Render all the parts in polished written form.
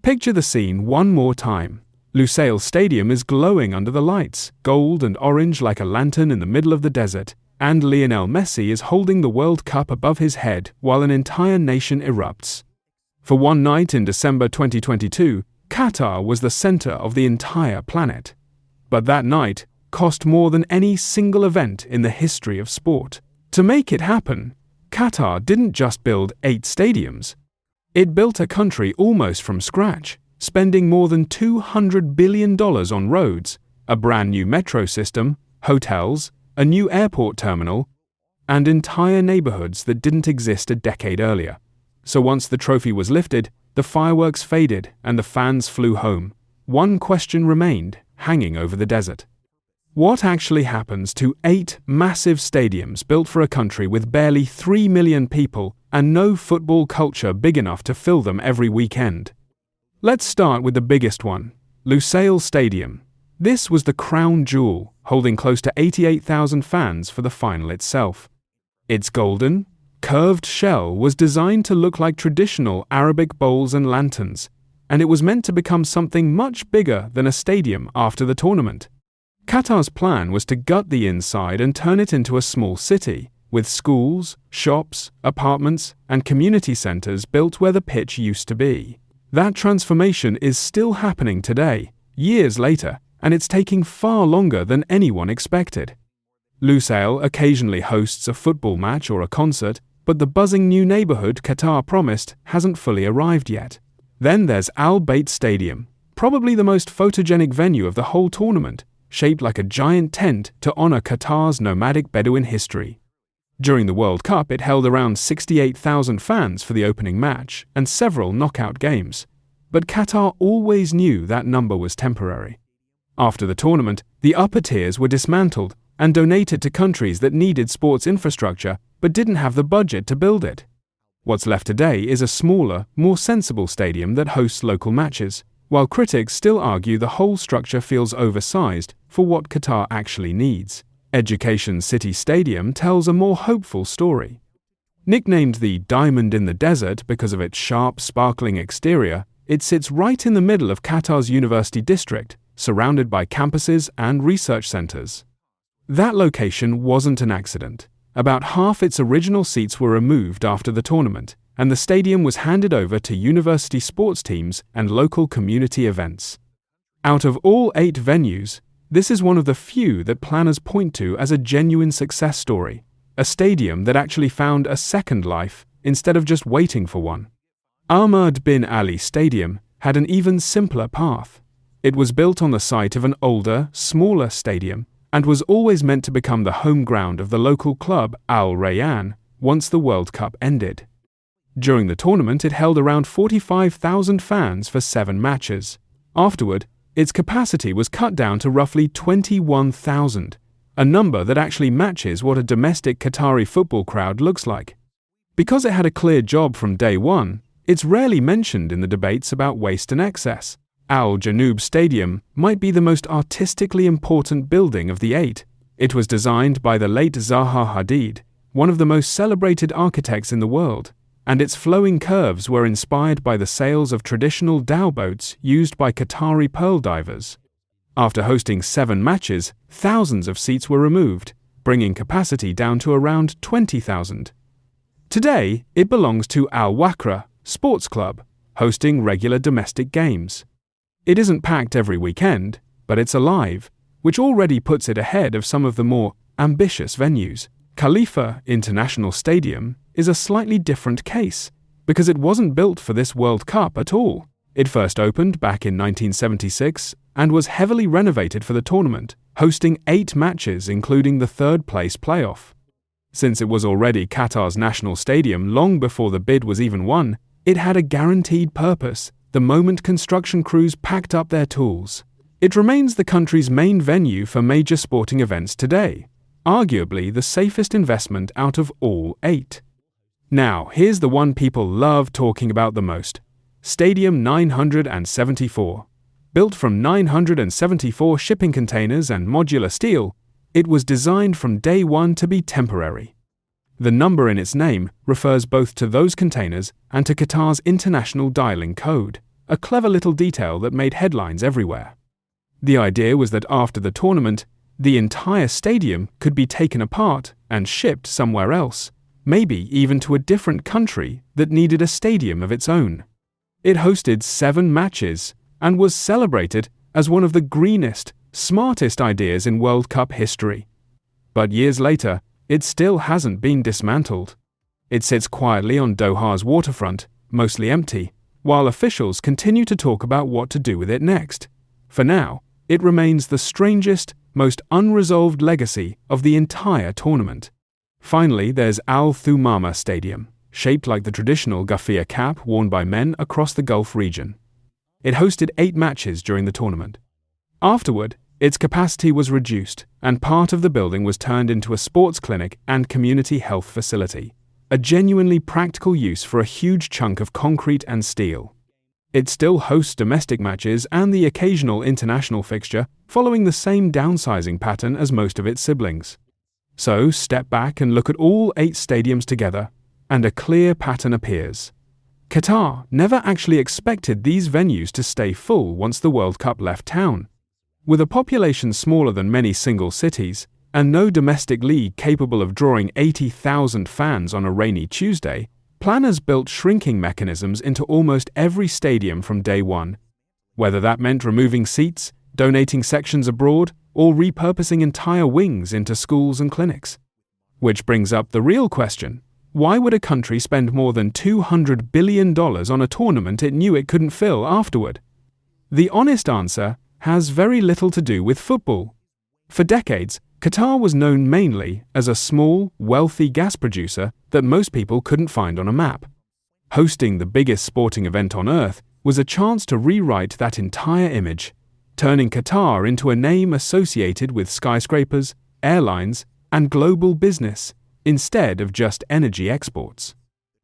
Picture the scene one more time. Lusail Stadium is glowing under the lights, gold and orange like a lantern in the middle of the desert, and Lionel Messi is holding the World Cup above his head while an entire nation erupts. For one night in December 2022, Qatar was the center of the entire planet. But that night cost more than any single event in the history of sport. To make it happen, Qatar didn't just build 8 stadiums. It built a country almost from scratch, spending more than $200 billion on roads, a brand new metro system, hotels, a new airport terminal, and entire neighborhoods that didn't exist a decade earlier. So once the trophy was lifted, the fireworks faded and the fans flew home. One question remained, hanging over the desert. What actually happens to 8 massive stadiums built for a country with barely 3 million people and no football culture big enough to fill them every weekend? Let's start with the biggest one, Lusail Stadium. This was the crown jewel, holding close to 88,000 fans for the final itself. Its golden, curved shell was designed to look like traditional Arabic bowls and lanterns, and it was meant to become something much bigger than a stadium after the tournament. Qatar's plan was to gut the inside and turn it into a small city, with schools, shops, apartments, and community centers built where the pitch used to be. That transformation is still happening today, years later, and it's taking far longer than anyone expected. Lusail occasionally hosts a football match or a concert, but the buzzing new neighborhood Qatar promised hasn't fully arrived yet. Then there's Al Bayt Stadium, probably the most photogenic venue of the whole tournament, shaped like a giant tent to honor Qatar's nomadic Bedouin history. During the World Cup, it held around 68,000 fans for the opening match and several knockout games. But Qatar always knew that number was temporary. After the tournament, the upper tiers were dismantled and donated to countries that needed sports infrastructure but didn't have the budget to build it. What's left today is a smaller, more sensible stadium that hosts local matches, while critics still argue the whole structure feels oversized for what Qatar actually needs. Education City Stadium tells a more hopeful story. Nicknamed the Diamond in the Desert because of its sharp, sparkling exterior, it sits right in the middle of Qatar's university district, surrounded by campuses and research centers. That location wasn't an accident. About half its original seats were removed after the tournament, and the stadium was handed over to university sports teams and local community events. Out of all 8 venues, this is one of the few that planners point to as a genuine success story, a stadium that actually found a second life instead of just waiting for one. Ahmad bin Ali Stadium had an even simpler path. It was built on the site of an older, smaller stadium and was always meant to become the home ground of the local club Al Rayyan once the World Cup ended. During the tournament, it held around 45,000 fans for 7 matches. Afterward, its capacity was cut down to roughly 21,000, a number that actually matches what a domestic Qatari football crowd looks like. Because it had a clear job from day one, it's rarely mentioned in the debates about waste and excess. Al Janoub Stadium might be the most artistically important building of the 8. It was designed by the late Zaha Hadid, one of the most celebrated architects in the world, and its flowing curves were inspired by the sails of traditional dhow boats used by Qatari pearl divers. After hosting 7 matches, thousands of seats were removed, bringing capacity down to around 20,000. Today, it belongs to Al Wakra Sports Club, hosting regular domestic games. It isn't packed every weekend, but it's alive, which already puts it ahead of some of the more ambitious venues. Khalifa International Stadium is a slightly different case, because it wasn't built for this World Cup at all. It first opened back in 1976 and was heavily renovated for the tournament, hosting 8 matches including the third-place playoff. Since it was already Qatar's national stadium long before the bid was even won, it had a guaranteed purpose the moment construction crews packed up their tools. It remains the country's main venue for major sporting events today, arguably the safest investment out of all 8. Now, here's the one people love talking about the most. Stadium 974. Built from 974 shipping containers and modular steel, it was designed from day one to be temporary. The number in its name refers both to those containers and to Qatar's international dialing code, a clever little detail that made headlines everywhere. The idea was that after the tournament, the entire stadium could be taken apart and shipped somewhere else, maybe even to a different country that needed a stadium of its own. It hosted 7 matches and was celebrated as one of the greenest, smartest ideas in World Cup history. But years later, it still hasn't been dismantled. It sits quietly on Doha's waterfront, mostly empty, while officials continue to talk about what to do with it next. For now, it remains the strangest, most unresolved legacy of the entire tournament. Finally, there's Al Thumama Stadium, shaped like the traditional Ghafiya cap worn by men across the Gulf region. It hosted 8 matches during the tournament. Afterward, its capacity was reduced, and part of the building was turned into a sports clinic and community health facility, a genuinely practical use for a huge chunk of concrete and steel. It still hosts domestic matches and the occasional international fixture, following the same downsizing pattern as most of its siblings. So, step back and look at all 8 stadiums together, and a clear pattern appears. Qatar never actually expected these venues to stay full once the World Cup left town. With a population smaller than many single cities, and no domestic league capable of drawing 80,000 fans on a rainy Tuesday, planners built shrinking mechanisms into almost every stadium from day one. Whether that meant removing seats, donating sections abroad, or repurposing entire wings into schools and clinics. Which brings up the real question: why would a country spend more than $200 billion on a tournament it knew it couldn't fill afterward? The honest answer has very little to do with football. For decades, Qatar was known mainly as a small, wealthy gas producer that most people couldn't find on a map. Hosting the biggest sporting event on earth was a chance to rewrite that entire image, turning Qatar into a name associated with skyscrapers, airlines, and global business, instead of just energy exports.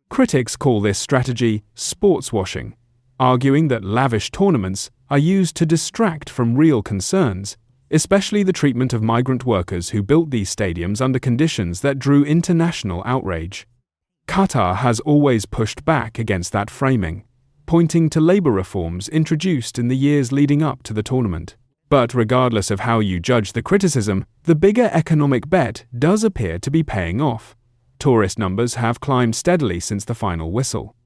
Critics call this strategy sports washing, arguing that lavish tournaments are used to distract from real concerns, especially the treatment of migrant workers who built these stadiums under conditions that drew international outrage. Qatar has always pushed back against that framing, pointing to labor reforms introduced in the years leading up to the tournament. But regardless of how you judge the criticism, the bigger economic bet does appear to be paying off. Tourist numbers have climbed steadily since the final whistle.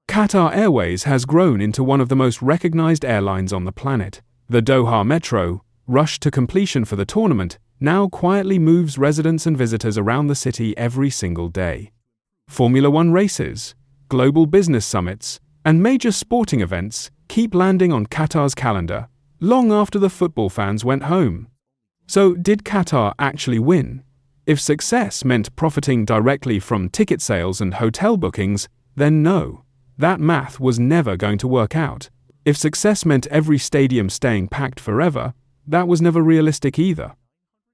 Qatar Airways has grown into one of the most recognized airlines on the planet. The Doha Metro, rushed to completion for the tournament, now quietly moves residents and visitors around the city every single day. Formula One races, global business summits, and major sporting events keep landing on Qatar's calendar, long after the football fans went home. So, did Qatar actually win? If success meant profiting directly from ticket sales and hotel bookings, then no, that math was never going to work out. If success meant every stadium staying packed forever, that was never realistic either.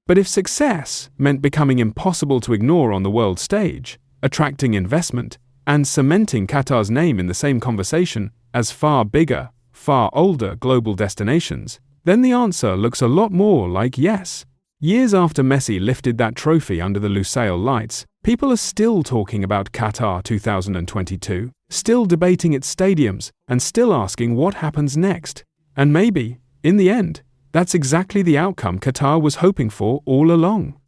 But if success meant becoming impossible to ignore on the world stage, attracting investment, and cementing Qatar's name in the same conversation as far bigger, far older global destinations, then the answer looks a lot more like yes. Years after Messi lifted that trophy under the Lusail lights, people are still talking about Qatar 2022, still debating its stadiums, and still asking what happens next. And maybe, in the end, that's exactly the outcome Qatar was hoping for all along.